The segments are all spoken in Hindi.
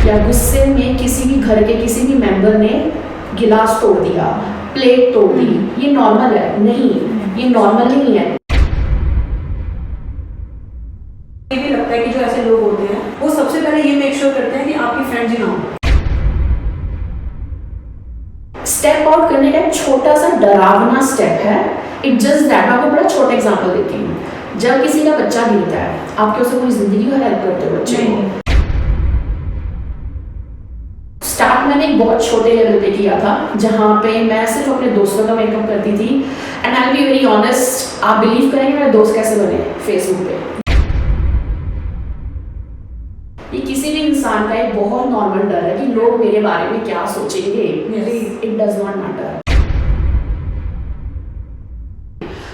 या गुस्से में किसी भी घर के किसी भी मेंबर ने गिलास तोड़ दिया, प्लेट तोड़ दी, ये नॉर्मल है? नहीं, ये नॉर्मल नहीं है। ये भी लगता है कि जो ऐसे लोग होते हैं वो सबसे पहले ये मेक श्योर करते हैं कि आपकी फ्रेंड्स ही ना हो। स्टेप आउट करने का एक छोटा सा डरावना स्टेप है। It just that. मैं आपको बड़ा छोटा एग्जांपल देती हूँ। जब किसी का बच्चा गिरता है, आप क्या उसे पूरी जिंदगी भर हेल्प करते हो बच्चे को? स्टार्ट मैंने एक बहुत छोटे लेवल पे किया था, जहाँ पे मैं सिर्फ अपने दोस्तों का मेकअप करती थी। And I will be very honest, आप बिलीव करेंगे मेरे दोस्त कैसे बने फेसबुक पे। ये किसी भी इंसान का एक बहुत नॉर्मल डर है कि लोग मेरे बारे में क्या सोचेंगे। It does not matter.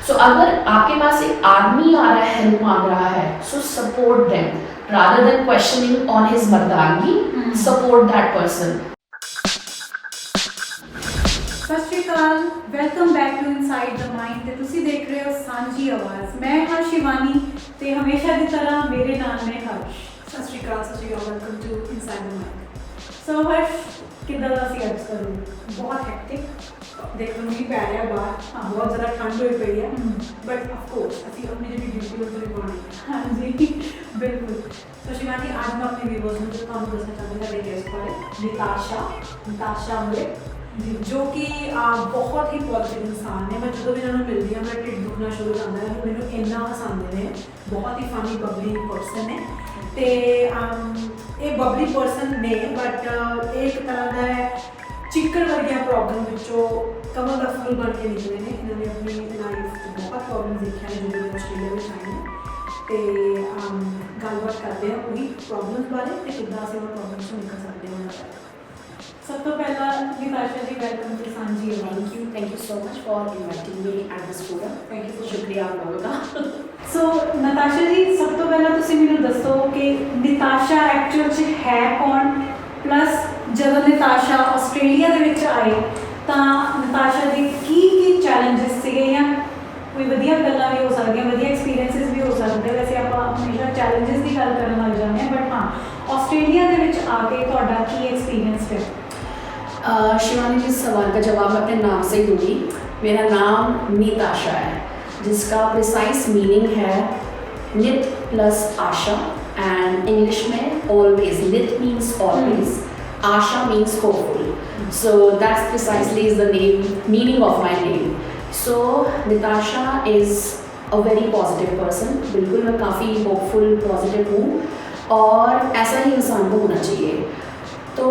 So अगर आपके पास एक आदमी आ रहा है, हेल्प मांग रहा है, so support them rather than questioning on his मर्दानगी। support that person। Sat Shri Akal, welcome back to inside the mind ते तुसी देख रहे हो सांझी आवाज़। मैं हाँ शिवानी ते हमेशा की तरह मेरे नाल ने हर्ष। Sat Shri Akal, welcome to inside the mind. So Harsh, कितना सी अर्ज करूँ? बहुत हैक्टिक देखो, नहीं पै रहा बाहर, बहुत ज़्यादा ठंड हुई पई है, बट ऑफकोर्स अभी अपनी जो ड्यूटी वो तो निभानी है। हाँ जी, बिल्कुल। तो शिवानी, आज मैं अपने व्यूअर्स को जो काम दसना चाहती हूँ मेरे गेस्ट बारे, निताशा मलिक, जो कि बहुत ही पॉजिटिव इंसान है। मैं जो भी इन्होंने मिलती है मेरा ढिड दुखना शुरू हो जाता है। मैंने इन्ना हसाते हैं, बहुत ही फनी बबली पर्सन है। तो ये बबली पर्सन ने बट एक तरह का चिक्कर वर्गिया प्रॉब्लम विचों कमल का फूल बन के निकले ने। इन्होंने अपनी लाइफ बहुत प्रॉब्लम देखा है जो ऑस्ट्रेलिया में आए हैं। तो गलबात करते हैं वही प्रॉब्लम्स बारे तो कितना से वो प्रॉब्लम्स को निकल सकते हैं। सब तो पहला निताशा जी, वेलकम टू सांझी आवाज़। Thank you so much for inviting me at this forum. Thank you, शुक्रिया आप लोगों का। सो निताशा जी, सब तो पहला तुसी मैनू दसो कि निताशा एक्चुअल च है कौन, प्लस जब निताशा आस्ट्रेलिया दे विच आए तो निताशा दे की चैलेंजेस सीगे या कोई वधिया गल्लां भी हो सकदियां, वधिया एक्सपीरियंसिस भी हो सकदे। वैसे आप हमेशा चैलेंजेस की गल करन लग जाते हैं, बट हाँ आस्ट्रेलिया दे विच आके तुहाडा की एक्सपीरियंस है? शिवानी जी, इस सवाल का जवाब मैं अपने नाम से ही दूंगी। मेरा नाम निताशा है, जिसका प्रिसाइज मीनिंग है नित प्लस आशा। एंड इंग्लिश में ऑलवेज, नित means always, Asha means hopeful. So that's precisely is the name, meaning of my name. So Nitasha is a very positive person. बिल्कुल मैं काफ़ी होपफुल पॉजिटिव हूँ और ऐसा ही इंसान को होना चाहिए। तो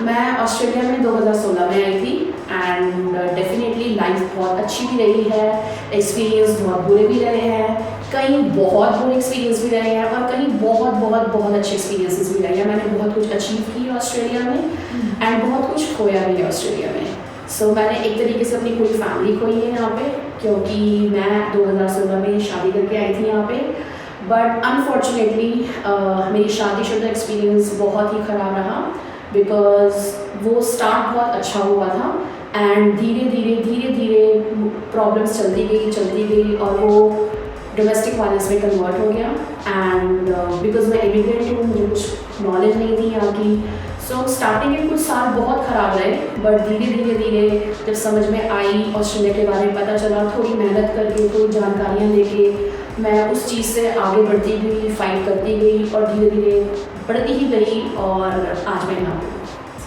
मैं ऑस्ट्रेलिया में 2016 में आई थी एंड डेफिनेटली लाइफ बहुत अच्छी भी रही है, एक्सपीरियंस बहुत बुरे भी रहे हैं, कहीं बहुत बुरे एक्सपीरियंस भी रहे हैं और कहीं बहुत बहुत बहुत अच्छे एक्सपीरियंसेस भी रहे हैं। मैंने बहुत कुछ अचीव किया ऑस्ट्रेलिया में एंड बहुत कुछ खोया भी है ऑस्ट्रेलिया में। सो मैंने एक तरीके से अपनी पूरी फैमिली खोई है यहाँ पे, क्योंकि मैं 2016 में शादी करके आई थी यहाँ पे। बट अनफॉर्चुनेटली मेरी शादीशुदा एक्सपीरियंस बहुत ही ख़राब रहा, बिकॉज वो स्टार्ट बहुत अच्छा हुआ था एंड धीरे धीरे प्रॉब्लम्स चलती गई और वो डोमेस्टिक वायलेंस में कन्वर्ट हो गया। एंड बिकॉज मैं इमिग्रेंट हूँ, मुझे कुछ नॉलेज नहीं थी यहाँ की। सो स्टार्टिंग के कुछ साल बहुत ख़राब रहे, बट धीरे जब समझ में आई ऑस्ट्रेलिया के बारे में पता चला, थोड़ी मेहनत करके, थोड़ी जानकारियाँ लेके मैं उस चीज़ से आगे बढ़ती गई, फाइट करती गई और धीरे बढ़ती ही गई और आज मैं यहाँ पे।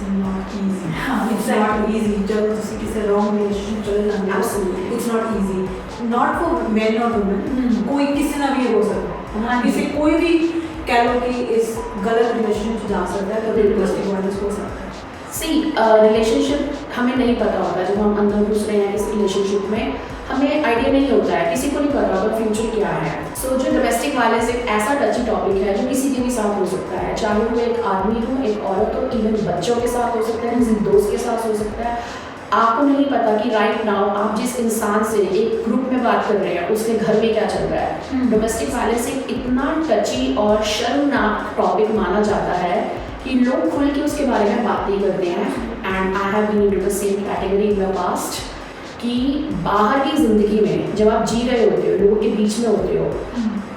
Not easy, it's not easy जब तुसी किसी रॉन्ग रिलेशनशिप चले जाते हो। It's not easy, not for main और वुमेन, कोई किसी ना भी हो सकता है ना, किसी कोई भी कह लो कि इस गलत रिलेशनशिप जा सकता है, कभी डोमेस्टिक वायलेंस हो सकता है। सी रिलेशनशिप हमें नहीं पता होता, जब हम अंदर घुस रहे हैं इस रिलेशनशिप में हमें आइडिया नहीं होता है, किसी को नहीं पता होगा फ्यूचर क्या है। सो जो डोमेस्टिक वायलेंस एक ऐसा टची टॉपिक है जो किसी के भी साथ हो सकता है, चाहे वो एक आदमी हो, एक औरत हो, इवन बच्चों के साथ हो सकता है, किसी दोस्त के साथ हो सकता है। आपको नहीं पता कि राइट नाउ आप जिस इंसान से एक ग्रुप में बात कर रहे हैं उसके घर में क्या चल रहा है। डोमेस्टिक वायलेंस एक इतना टची और शर्मनाक टॉपिक माना जाता है कि लोग खुल के उसके बारे में बात नहीं करते हैं। And I have been into the same category in my past कि बाहर की ज़िंदगी में जब आप जी रहे होते हो, लोगों के बीच में होते हो,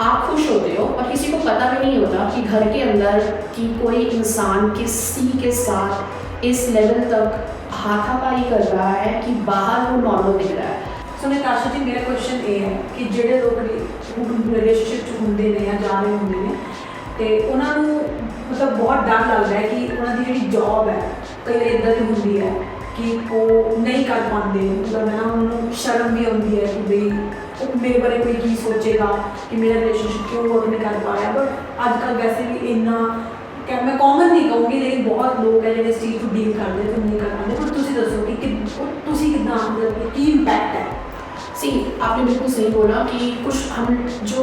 आप खुश होते हो और किसी को पता भी नहीं होता कि घर के अंदर कि कोई इंसान किसी के साथ इस लेवल तक हाथापाई कर रहा है कि बाहर वो नॉर्मल दिख रहा है। सो नताशा जी, मेरा क्वेश्चन ये है कि ਜਿਹੜੇ ਲੋਕ ਰਿਲੇਸ਼ਨਸ਼ਿਪ 'ਚ ਹੁੰਦੇ ਨੇ ਜਾਂ ਜਾ ਰਹੇ ਹੁੰਦੇ ਨੇ ਤੇ ਉਹਨਾਂ ਨੂੰ ਮਤਲਬ ਬਹੁਤ ਡਰ ਲੱਗਦਾ ਹੈ ਕਿ ਉਹਨਾਂ ਦੀ ਜਿਹੜੀ ਜੌਬ ਹੈ ਕਈ ਵਾਰ ਇੱਦਾਂ ਦੀ ਹੁੰਦੀ ਹੈ ਕਿ ਉਹ ਨਹੀਂ ਕਰ ਪਾਉਂਦੇ, ਮਤਲਬ ਹੈ ਨਾ ਉਹਨਾਂ ਨੂੰ ਸ਼ਰਮ ਵੀ ਆਉਂਦੀ ਹੈ ਕਿ ਬਈ ਉਹ ਮੇਰੇ ਬਾਰੇ ਕੋਈ ਕੀ ਸੋਚੇਗਾ ਕਿ ਮੇਰਾ ਰਿਲੇਸ਼ਨਸ਼ਿਪ ਕਿਉਂ ਵਰਕ ਨਹੀਂ ਕਰ ਪਾ ਰਿਹਾ। ਬਟ ਅੱਜ ਕੱਲ੍ਹ ਵੈਸੇ ਵੀ ਇੰਨਾ मैं कॉमन नहीं कहूँगी, लेकिन बहुत लोग है जो इस चीज़ को डील करते तो नहीं कर पाते। पर तुसी दसो कि तुसी कितना मतलब की इम्पैक्ट है। सी आपने बिल्कुल सही बोला कि कुछ हम जो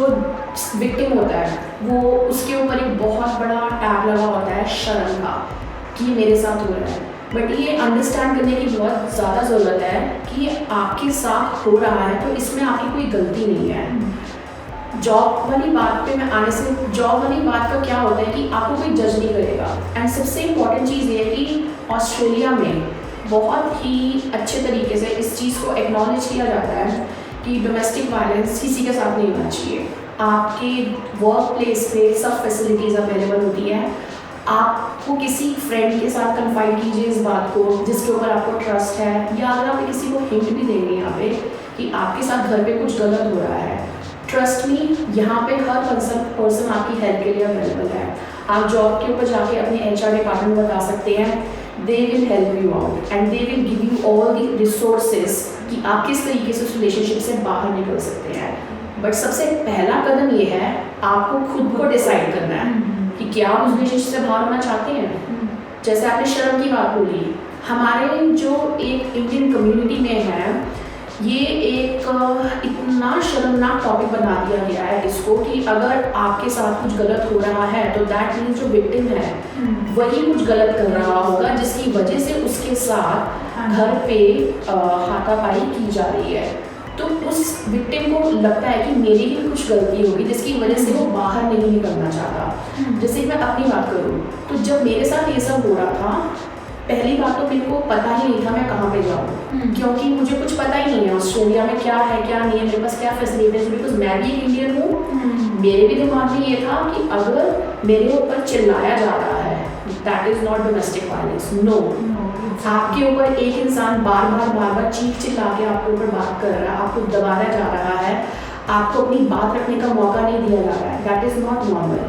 विक्टिम होता है वो उसके ऊपर एक बहुत बड़ा टैग लगा होता है शर्म का कि मेरे साथ हो रहा है। बट ये अंडरस्टैंड करने की बहुत ज़्यादा ज़रूरत है कि आपके साथ हो रहा है तो इसमें आपकी कोई गलती नहीं है। जॉब वाली बात पे मैं आने से, जॉब वाली बात का क्या होता है कि आपको कोई जज नहीं करेगा। एंड सबसे इम्पॉर्टेंट चीज़ ये है कि ऑस्ट्रेलिया में बहुत ही अच्छे तरीके से इस चीज़ को एक्नॉलेज किया जाता है कि डोमेस्टिक वायलेंस किसी के साथ नहीं होना चाहिए। आपके वर्क प्लेस पे सब फैसिलिटीज़ अवेलेबल होती है। आपको किसी फ्रेंड के साथ कन्फाइड कीजिए इस बात को जिसके ऊपर आपको ट्रस्ट है, या अगर आप किसी को हिंट भी देंगे यहाँ पे कि आपके साथ घर पे कुछ गलत हो रहा है, ट्रस्ट मी यहाँ पे हर पर्सन आपकी हेल्प के लिए अवेलेबल है। आप जॉब के ऊपर जाके अपने HR डिपार्टमेंट में बता सकते हैं, they will help you out and they will give you all the resources कि आप किस तरीके से उस रिलेशनशिप से बाहर निकल सकते हैं। बट सबसे पहला कदम ये है आपको खुद को डिसाइड करना है कि क्या आप उस रिलेशनशिप से बाहर होना चाहते हैं। जैसे आपने शर्म की बात बोली, हमारे जो एक इंडियन कम्युनिटी में है ये एक इतना शर्मनाक टॉपिक बना दिया गया है इसको कि अगर आपके साथ कुछ गलत हो रहा है तो दैट मीन्स जो विक्टिम है वही कुछ गलत कर रहा होगा जिसकी वजह से उसके साथ घर पे हाथापाई की जा रही है। तो उस विक्टिम को लगता है कि मेरी ही कुछ गलती होगी जिसकी वजह से वो बाहर नहीं निकलना चाहता। जैसे मैं अपनी बात करूँ तो जब मेरे साथ ये सब हो रहा था, पहली बात तो मेरे को पता ही नहीं था मैं कहाँ पे जाऊँ, क्योंकि मुझे कुछ पता ही नहीं है ऑस्ट्रेलिया में क्या है क्या नहीं है, मेरे पास क्या फैसिलिटीज। बिकॉज मैं भी एक इंडियन हूँ, मेरे भी दिमाग में ये था कि अगर मेरे ऊपर चिल्लाया जा रहा है that is not domestic violence. No, आपके ऊपर एक इंसान बार बार चीख चिल्ला के आपके ऊपर बात कर रहा है, आपको दबाया जा रहा है, आपको अपनी बात रखने का मौका नहीं दिया जा रहा है, दैट इज़ नॉट नॉर्मल।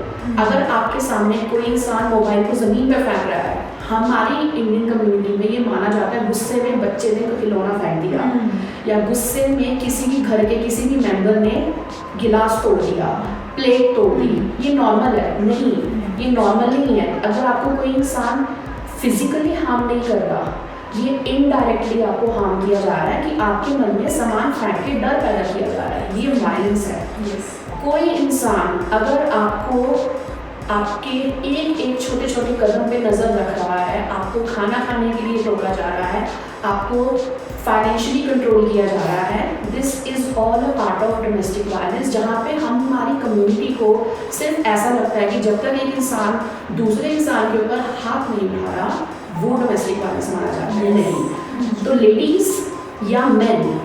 अगर आपके सामने कोई इंसान मोबाइल को ज़मीन पर फेंक रहा है, हमारी इंडियन कम्युनिटी में ये माना जाता है गुस्से में बच्चे ने खिलौना फेंक दिया या गुस्से में किसी भी घर के किसी भी मेंबर ने गिलास तोड़ दिया, प्लेट तोड़ दी, ये नॉर्मल है? नहीं, ये नॉर्मल नहीं है। अगर आपको कोई इंसान फिजिकली हार्म नहीं कर रहा, ये इनडायरेक्टली आपको हार्म किया जा रहा है कि आपके मन में सामान फेंक के डर पैदा किया जा रहा है, ये वायलेंस है। कोई इंसान अगर आपको आपके एक छोटे छोटे कदम पे नज़र रख रहा है, आपको खाना खाने के लिए रोका जा रहा है, आपको फाइनेंशियली कंट्रोल किया जा रहा है, this is all a part of domestic violence. जहाँ पे हमारी कम्युनिटी को सिर्फ ऐसा लगता है कि जब तक एक इंसान दूसरे इंसान के ऊपर हाथ नहीं उठा रहा वो डोमेस्टिक वायलेंस माना जाता है। नहीं, तो लेडीज़ या मैन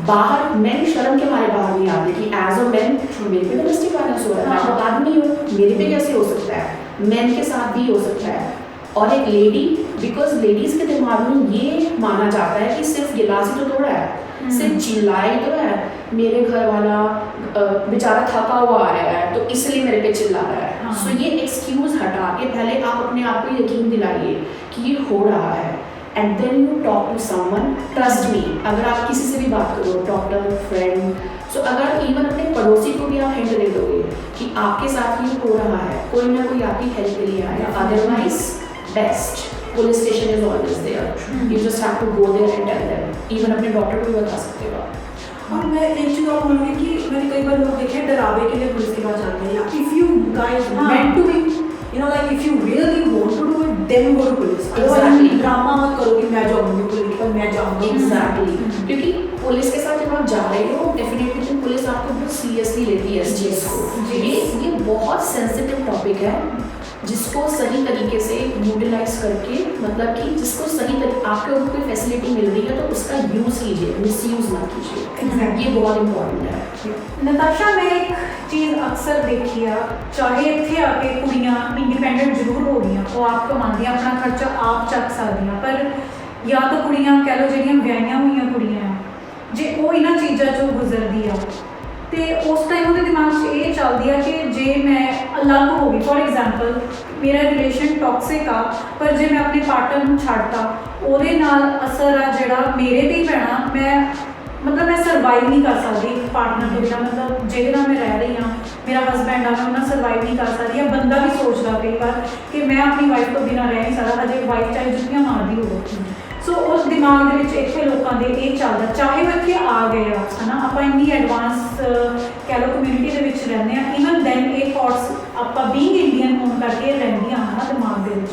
बाहर, मैन शर्म के मारे बाहर नहीं आते कि एज अ मैन मेरे पे डोमेस्टिक वायलेंस हो रहा है, मैं तो आदमी हूँ, मेरे पे कैसे हो सकता है, मैन के साथ भी हो सकता है। और एक लेडी, बिकॉज लेडीज़ के दिमाग में ये माना जाता है कि सिर्फ गिलास ही तो तोड़ा है, सिर्फ चिल्लाई तो है, मेरे घर वाला बेचारा थका हुआ आया है तो इसलिए मेरे पे चिल्ला रहा है। सो ये एक्सक्यूज़ हटा के पहले आप अपने आप को यकीन दिलाइए कि ये हो रहा है and then you talk to someone. Trust me, अगर आप किसी से भी बात करो, डॉक्टर, फ्रेंड, सो अगर इवन अपने पड़ोसी को भी आप हिंट दे दोगे कि आपके साथ ये हो रहा है, कोई ना कोई आपकी हेल्प के लिए आएगा। Otherwise best police station is always there, you just have to go there and tell them. Even अपने डॉक्टर को भी बता सकते हो आप। और मैं एक चीज़ और बोलूँगी कि मैंने कई बार लोग देखे डरावे के लिए पुलिस के पास जाते हैं, if you guys meant to be, you know, like if you really want to do it then go to police. Exactly. Drama मत करो कि मैं जाऊँगी पुलिस पर, मैं जाऊँगी। एग्जैक्टली, क्योंकि पुलिस के साथ जब आप जा रहे हो डेफिनेटली पुलिस आपको बहुत सीरियसली लेती है इस चीज़ को। ये बहुत सेंसिटिव टॉपिक है। जिसको सही तरीके से यूटिलाइज करके, मतलब कि जिसको सही तरीके आपके ऊपर कोई फैसिलिटी मिल रही है तो उसका यूज़ कीजिए, मिसयूज़ ना कीजिए। ये बहुत इंपॉर्टेंट है। नताशा, मैं एक चीज़ अक्सर देखी है, चाहे इत्थे आके कुड़ियां इंडिपेंडेंट जरूर हो गई, वो आप कमांदियां, अपना खर्चा आप चक सकदियां, पर या तो कुड़ियां कह लो जिहड़ियां विआहियां होईयां कुड़ियां जे वो इन्हां चीज़ां चों गुजरदी आ तो उस टाइम वो दिमाग से ये चलती है कि जे मैं अलग हो गई, फॉर एग्जाम्पल मेरा रिलेशन टॉक्सिक आ, पर जे मैं अपने पार्टनर को छड्डता ਉਹਦੇ ਨਾਲ असर आ जिहड़ा मेरे ते ही पैना, मतलब मैं सर्वाइव नहीं कर सकती पार्टनर के बिना, मतलब जिहदे नाल मैं रह रही हाँ, मेरा हसबैंड आ, मैं उन्हें सर्वाइव नहीं कर सकती। या बंदा भी सोचता कई बार कि मैं अपनी वाइफ तो बिना रह नहीं सकता, हजे वाइफ चाहे जुत्तियां मारदी हो। सो उस दिमाग ਦੇ ਵਿੱਚ ਇੱਥੇ ਲੋਕਾਂ ਦੇ ਇਹ ਚੱਲਦਾ, ਚਾਹੇ ਉਹ ਇੱਥੇ ਆ ਗਏ ਆ ਹੈ ਨਾ, ਆਪਾਂ ਇੰਨੀ ਐਡਵਾਂਸ ਕਹਿ ਲਓ ਕਮਿਊਨਿਟੀ ਦੇ ਵਿੱਚ ਰਹਿੰਦੇ ਆ, ਈਵਨ ਦੈਨ ਇਹ ਥਾਟਸ ਆਪਾਂ ਬੀਇੰਗ ਇੰਡੀਅਨ ਹੋਣ ਕਰਕੇ ਰਹਿੰਦੀਆਂ ਹਨ ਨਾ ਦਿਮਾਗ ਦੇ ਵਿੱਚ।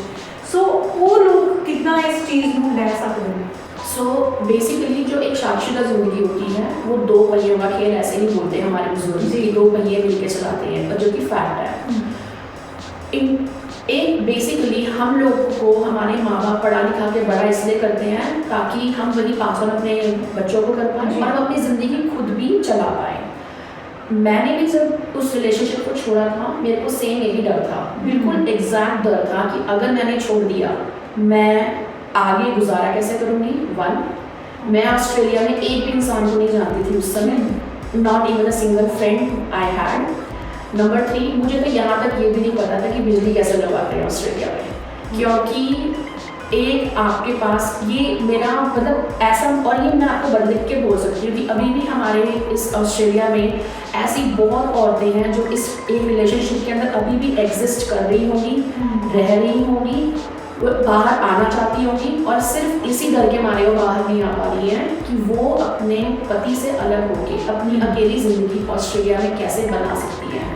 ਸੋ ਉਹ ਲੋਕ ਕਿੱਦਾਂ ਇਸ ਚੀਜ਼ ਨੂੰ ਲੈ ਸਕਦੇ ਨੇ? सो बेसिकली जो एक शादीशुदा ज़िंदगी होती है वो दो पहियों का खेल ऐसे नहीं बोलते हैं हमारे बुजुर्ग कि दो पहिए मिलके चलाते हैं, और जो कि फैक्ट है। एक बेसिकली हम लोगों को हमारे माँ बाप पढ़ा लिखा के बड़ा इसलिए करते हैं ताकि हम वही पास ऑन अपने बच्चों को कर पाएँ और हम अपनी ज़िंदगी खुद भी चला पाएँ। मैंने भी जब उस रिलेशनशिप को छोड़ा था, मेरे को सेम यही डर था, बिल्कुल एग्जैक्ट डर था कि अगर मैंने छोड़ दिया मैं आगे गुजारा कैसे करूँगी। वन, मैं ऑस्ट्रेलिया में एक भी इंसान को नहीं जानती थी उस समय, not even a single friend I had. Number 3, मुझे तो यहाँ तक ये भी नहीं पता था कि बिजली कैसे लगाते हैं ऑस्ट्रेलिया में, क्योंकि एक आपके पास ये मेरा मतलब ऐसा, और ये मैं आपको बदल के बोल सकती हूँ कि अभी भी हमारे इस ऑस्ट्रेलिया में ऐसी बहुत औरतें हैं जो इस एक रिलेशनशिप के अंदर अभी भी एग्जिस्ट कर रही होंगी, रह रही होंगी, वो बाहर आना चाहती होंगी और सिर्फ इसी डर के मारे वो बाहर नहीं आ पा रही हैं कि वो अपने पति से अलग होकर अपनी अकेली ज़िंदगी ऑस्ट्रेलिया में कैसे बना सकती हैं।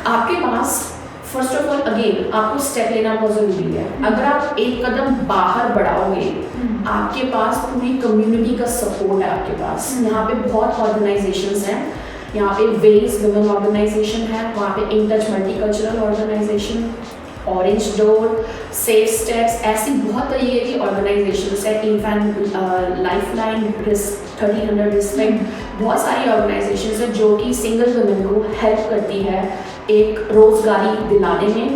आपके पास फर्स्ट ऑफ ऑल अगेन आपको स्टेप लेना बहुत ज़रूरी है। अगर आप एक कदम बाहर बढ़ाओगे, आपके पास पूरी कम्युनिटी का सपोर्ट है आपके पास। यहाँ पे बहुत ऑर्गेनाइजेशंस हैं, यहाँ पे वेज वुमेन ऑर्गेनाइजेशन है, वहाँ पे in touch multicultural organisation, orange door, safe steps, ऐसी बहुत तरीके की ऑर्गेनाइजेशंस है, इनफैक्ट लाइफलाइन, 1300 रिस्पेक्ट, बहुत सारी ऑर्गेनाइजेशंस है जो कि सिंगल वुमेन को हेल्प करती है एक रोज़गारी दिलाने में।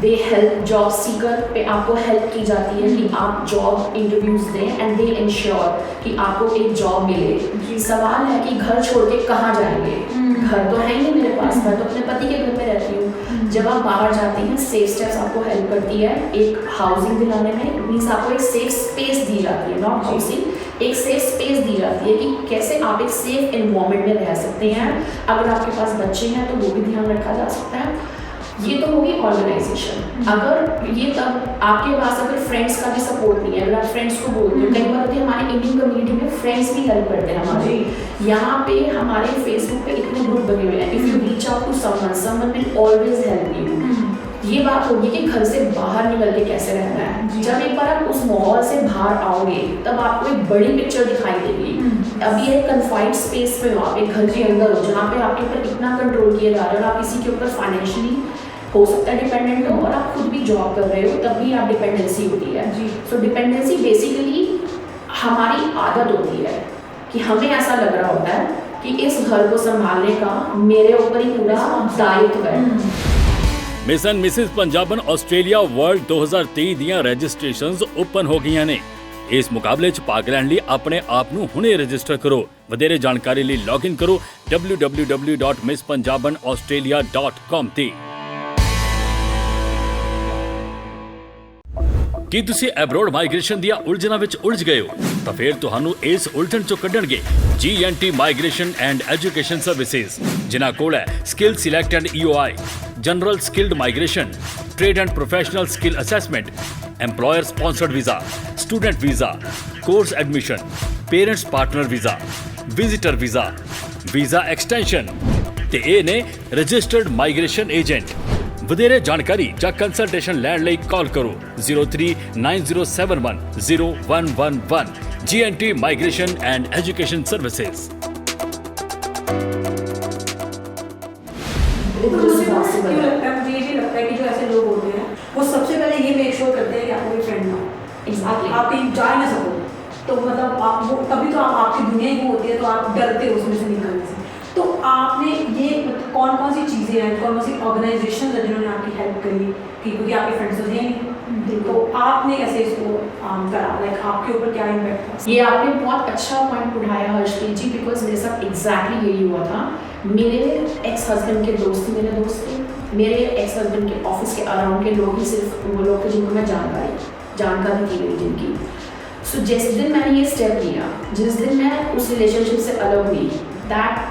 दे हेल्प जॉब सीकर पे आपको हेल्प की जाती है कि आप जॉब इंटरव्यूज़ दें एंड दे इंश्योर कि आपको एक जॉब मिले। सवाल है कि घर छोड़ के कहाँ जाएंगे, घर तो है ही नहीं मेरे पास, मैं तो अपने पति के घर में रहती हूँ। जब आप बाहर जाती हैं, सेफ स्टेप्स आपको हेल्प करती है एक हाउसिंग दिलाने में, मीन्स आपको एक सेफ स्पेस दी जाती है, नॉट हाउसिंग, एक सेफ स्पेस दी जाती है कि कैसे आप एक सेफ एनवायरनमेंट में रह सकते हैं। अगर आपके पास बच्चे हैं तो वो भी ध्यान रखा जा सकता है। ये तो होगी ऑर्गेनाइजेशन। अगर ये तब आपके पास अगर फ्रेंड्स का भी सपोर्ट नहीं है, अगर आप फ्रेंड्स को बोलते हो, कई बार होते हैं हमारे इंडियन कम्युनिटी में फ्रेंड्स भी हेल्प करते हैं हमारे। यहाँ पे हमारे फेसबुक पे इतने ग्रुप बने हुए हैं, if you reach out to someone, someone will always help you. ये बात होगी कि घर से बाहर निकल के कैसे रहना है। जब एक बार आप उस माहौल से बाहर आओगे तब आपको एक बड़ी पिक्चर दिखाई देगी। अभी एक कन्फाइंड स्पेस में हो, आप एक घर के अंदर हो जहाँ पे आपके ऊपर इतना कंट्रोल किया जा रहा है और आप किसी के ऊपर फाइनेंशियली हो सकता है डिपेंडेंट हो और आप खुद भी जॉब कर रहे हो, तब भी आप डिपेंडेंसी होती है। सो डिपेंडेंसी बेसिकली हमारी आदत होती है कि हमें ऐसा लग रहा होता है कि इस घर को संभालने का मेरे ऊपर ही पूरा दायित्व है। Miss and Mrs Punjaban Australia world 2023 ਦੀਆਂ ਰਜਿਸਟ੍ਰੇਸ਼ਨਸ ਓਪਨ ਹੋ ਗਈਆਂ ਨੇ। ਇਸ ਮੁਕਾਬਲੇ 'ਚ ਭਾਗ ਲੈਣ ਲਈ ਆਪਣੇ ਆਪ ਨੂੰ ਹੁਣੇ ਰਜਿਸਟਰ ਕਰੋ। ਵਧੇਰੇ ਜਾਣਕਾਰੀ ਲਈ ਲੌਗਇਨ ਕਰੋ www.misspunjabanaustralia.com ਤੇ। ਕੀ ਤੁਸੀਂ ਐਬਰੋਡ ਮਾਈਗ੍ਰੇਸ਼ਨ ਦੀਆਂ ਉਲਝਣਾਂ ਵਿੱਚ ਉਲਝ ਗਏ ਹੋ? ਤਾਂ ਫਿਰ ਤੁਹਾਨੂੰ ਇਸ ਉਲਝਣ ਚੋਂ ਕੱਢਣਗੇ GNT migration and education services, ਜਿਨ੍ਹਾਂ ਕੋਲ ਹੈ skill select and EOI, general skilled migration, trade and professional skill assessment, employer sponsored visa, student visa, course admission, parents partner visa, visitor visa, visa extension ते ये ने रजिस्टर्ड माइग्रेशन एजेंट। ਵਧੇਰੇ ਜਾਣਕਾਰੀ ਜਾਂ ਕੰਸਲਟੇਸ਼ਨ ਲੈਣ ਲਈ ਕਾਲ ਕਰੋ 0390710111 GNT migration and education services. क्यों लगता है, मुझे ये भी लगता है कि जो ऐसे श्योर करते हैं कि आपको कोई फ्रेंड ना हो। Exactly. आप कहीं जा ही ना सको, तो मतलब आप वो तभी तो आपकी दुनिया ही वो होती है, तो आप डरते हो उसमें से निकलने से। तो आपने ये मतलब कौन कौन सी चीज़ें हैं, कौन कौन सी ऑर्गेनाइजेशन है जिन्होंने आपकी हेल्प करी, कि क्योंकि आपके फ्रेंड्स तो थे नहीं, तो आपने कैसे इसको करा, लाइक आपके ऊपर क्या इम्पैक्ट था? ये आपने बहुत अच्छा पॉइंट उठाया हर्षप्रीत जी, बिकॉज मेरे साथ एग्जैक्टली यही हुआ था। मेरे एक्स हस्बैंड के दोस्त ही मेरे दोस्त थे, मेरे एक्स हस्बैंड के ऑफिस के अराउंड के लोग ही सिर्फ वो लोग थे जिनको मैं जानकारी थी मेरी जिनकी। सो जिस दिन मैंने ये स्टेप लिया, जिस दिन मैं उस रिलेशनशिप से अलग हुई, दैट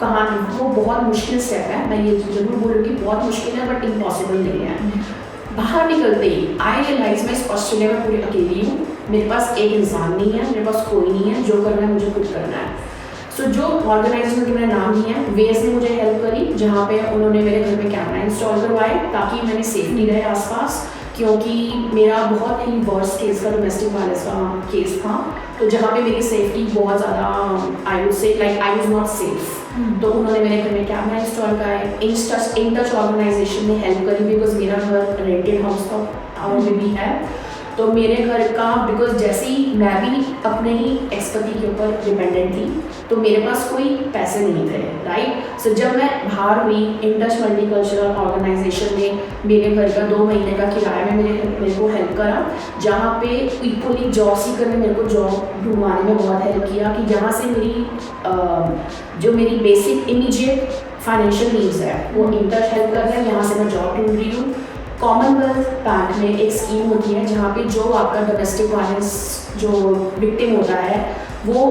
कहानी वो बहुत मुश्किल स्टेप है, मैं ये जरूर बोलूँगी बहुत मुश्किल है बट इम्पॉसिबल नहीं है। बाहर निकलते ही आई रियलाइज मैं इस ऑस्ट्रेलिया में पूरी अकेली हूँ, मेरे पास एक इंसान नहीं है, मेरे पास कोई नहीं है, जो करना है मुझे खुद करना है। सो जो ऑर्गेनाइजेशन के मैंने नाम लिए हैं, वेस ने मुझे हेल्प करी, जहाँ पे उन्होंने मेरे घर में कैमरा इंस्टॉल करवाए ताकि मैंने सेफ्टी रहे आसपास, क्योंकि मेरा बहुत ही वर्स्ट केस का डोमेस्टिक वायलेंस का केस था, तो जहाँ पे मेरी सेफ्टी बहुत ज़्यादा आई वुड से like I was not safe. तो उन्होंने मेरे घर में कैमरा इंस्टॉल कराए। इन टच ऑर्गेनाइजेशन ने हेल्प करी, बिकॉज मेरा घर रेंटेड हाउस का में भी है, तो मेरे घर का बिकॉज जैसे ही मैं भी अपने ही एक्सपर्टी के ऊपर डिपेंडेंट थी, तो मेरे पास कोई पैसे नहीं थे, राइट। सो जब मैं बाहर हुई, इन टच मल्टीकल्चरल ऑर्गेनाइजेशन ने मेरे घर का 2 महीने का किराया में मेरे को हेल्प करा, जहाँ पे इक्वली जॉब सीकर ने मेरे को जॉब ढूंढवाने में बहुत हेल्प किया कि जहाँ से मेरी जो मेरी बेसिक इमीडिएट फाइनेंशियल नीड्स है वो इन टच हेल्प कर रहा है, यहाँ से मैं जॉब ढूंढ रही हूँ। कॉमनवेल्थ बैंक में एक स्कीम होती है जहाँ पे जो आपका डोमेस्टिक वायलेंस जो विक्टिम होता है वो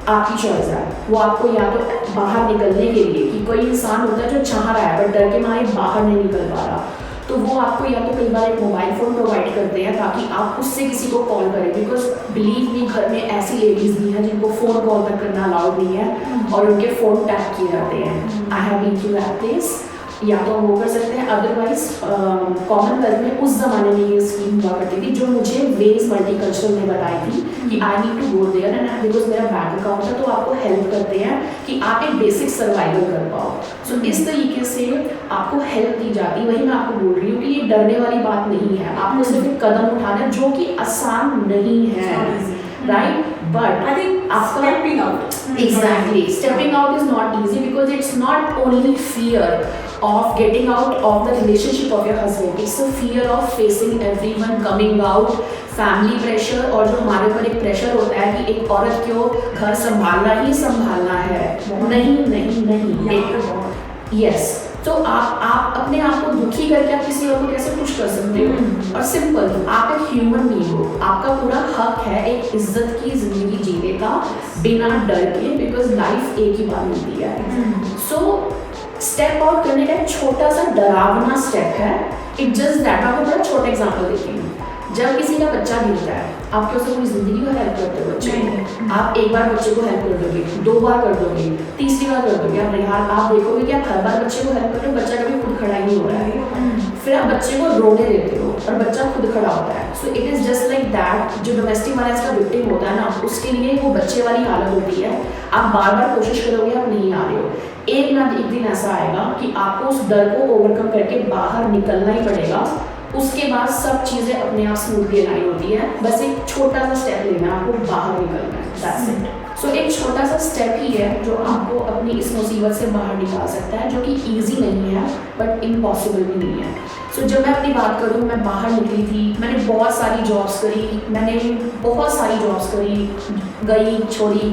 आपकी चॉइस है, वो आपको या तो बाहर निकलने के लिए, कि कोई इंसान होता है जो चाह रहा है बट डर के मारे बाहर नहीं निकल पा रहा, तो वो आपको या तो कई बार एक मोबाइल फ़ोन प्रोवाइड करते हैं ताकि आप उससे किसी को कॉल करें, बिकॉज बिलीव मी घर में ऐसी लेडीज़ भी हैं जिनको फ़ोन कॉल तक करना अलाउड नहीं है और उनके फ़ोन टैप किए जाते हैं। I have been to that place, या तो वो कर सकते हैं, अदरवाइज कॉमनवेल्थ में उस ज़माने में ये स्कीम हुआ करती थी जो मुझे वेज मल्टीकल्चरल ने बताई थी कि I need to go there and because मेरा बैंक अकाउंट है, तो आपको हेल्प करते हैं कि आप एक बेसिक सर्वाइवल कर पाओ। सो इस तरीके से आपको हेल्प दी जाती है। वही मैं आपको बोल रही हूँ कि ये डरने वाली बात नहीं है, आपको सिर्फ एक कदम उठाना है जो कि आसान नहीं है, right, but I think stepping out. Exactly. Stepping out is not easy because it's not only fear of getting out of the relationship of your husband. It's a fear of facing everyone, coming out, family pressure, और जो हमारे ऊपर एक प्रेशर होता है कि एक औरत को घर संभालना ही संभालना है। नहीं नहीं नहीं, यस, तो आप अपने आप को दुखी करके आप किसी और को कैसे खुश कर सकते हो? और सिंपल, आप एक ह्यूमन बीइंग हो, आपका पूरा हक है एक इज्जत की जिंदगी जीने का बिना डर के, बिकॉज लाइफ एक ही बार मिलती है। सो स्टेप आउट करने का एक छोटा सा डरावना स्टेप है, इट जस्ट दैट। आपको बड़ा छोटा एग्जाम्पल देती हूँ। जब किसी का बच्चा गिरता है, आप क्या उसको पूरी जिंदगी को हेल्प करते हो बच्चे को? आप एक बार बच्चे को हेल्प कर दोगे, 2 बार कर दोगे, तीसरी बार कर दोगे, आप देखोगे कि आप हर बार बच्चे को हेल्प कर रहे हो, बच्चा कभी खुद खड़ा ही नहीं हो रहा है। फिर आप बच्चे को रोने देते हो और बच्चा खुद खड़ा होता है। So it is just like that. जो डोमेस्टिक वायलेंस का विक्टिम होता है ना, उसके लिए वो बच्चे वाली हालत होती है। आप बार बार कोशिश करोगे, आप नहीं आ रहे हो, एक ना एक दिन ऐसा आएगा कि आपको उस डर को ओवरकम करके बाहर निकलना ही पड़ेगा। उसके बाद सब चीज़ें अपने आप स्मूथली अलाइन होती है। बस एक छोटा सा स्टेप लेना है, आपको बाहर निकलना है, दैट्स इट। सो एक छोटा सा स्टेप ही है जो आपको अपनी इस मुसीबत से बाहर निकाल सकता है, जो कि ईजी नहीं है बट इम्पॉसिबल भी नहीं है। सो जब मैं अपनी बात करूँ, मैं बाहर निकली थी, मैंने बहुत सारी जॉब्स करी, गई छोड़ी,